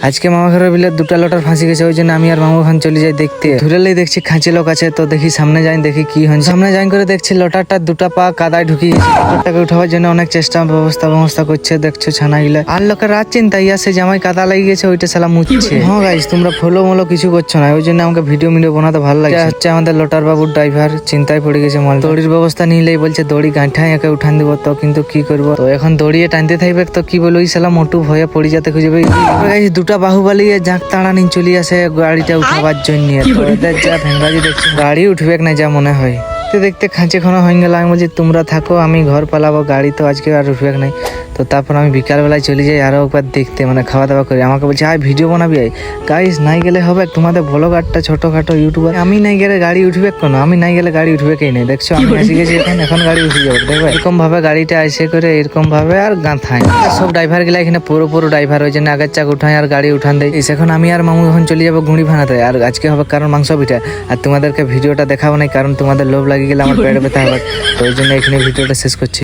আজকে মামা ঘরের বিলে দুটা লটার ফাঁসি গেছে, ওই জন্য আমি আর মামু খান চলে যাই দেখতে। ধরেলেই দেখছি খাঁচি লোক আছে, তো দেখি সামনে যাই, দেখি কি হয়। সামনে যাই করে দেখছি লটারটা দুটা পা কাদায় ঢুকি গেছে। লটারটাকে উঠাবার জন্য অনেক চেষ্টা ব্যবস্থা করছে, দেখছো ছানা গিলা। আর লোকের রাত চিন্তা সে জামাই কাদা লাগিয়ে গেছে, ওইটা সালা মুছছে। হ্যাঁ গাইস, তোমরা ফলো মলো কিছু করছো না, ওই জন্য আমাকে ভিডিও বানাতে ভালো লাগে। হচ্ছে আমাদের লটার বাবুর ড্রাইভার চিন্তায় পড়ে গেছে মাল। দড়ির ব্যবস্থা নিলেই বলছে দড়ি গাঁঠায় একে উঠান দিব, তো কিন্তু কি করবো, তো এখন দড়িয়ে টানতে থাকবে, তো কি বলবো ওই সালা মোটু ভয়ে পড়ে যেতে খুঁজবে। দুটা বাহুবালি জাঁক তাড়া নিয়ে চলে আসে গাড়িটা উঠাবার জন্য। তো এদের যা ভেঙ্গাজি দেখছি, গাড়ি উঠবে না যা মনে হয়। দেখতে খাঁচে খানা হয়ে গেল। আমি বলছি তোমরা থাকো, আমি ঘর পালাবো, গাড়ি তো আজকে আর উঠবে নাই। তো তারপর আমি বিকালবেলায় চলে যাই আরো একবার দেখতে, মানে খাওয়া দাওয়া করি। আমাকে বলছে আয় ভিডিও বানাবি। গাইস নাই গেলে হবে, তোমাদের ব্লগারটা ছোটখাটো ইউটিউবার, আমি নাই গেলে গাড়ি উঠবে কেন? আমি নাই গেলে গাড়ি উঠবে কে নেই, দেখছো আমি এসে গেছি এখন গাড়ি উঠে যাবে। দেখো এরকম ভাবে গাড়িটা এসে করে এরকম ভাবে আর গাঁথায় সব ড্রাইভার গুলা এখানে পুরো ড্রাইভার, ওই জন্য আগের চাক উঠায় আর গাড়ি উঠান দেয়। এখন আমি আর মামু এখন চলে যাবো গুঁড়ি ভাঙাতে। আর আজকে হবে কারণ মাংস পিঠা, আর তোমাদেরকে ভিডিওটা দেখাবো না কারণ তোমাদের লোভ লাগে গেলে আমার পেটে ব্যথা হবে। তো ওই জন্য এখানে ভিডিওটা শেষ করছি।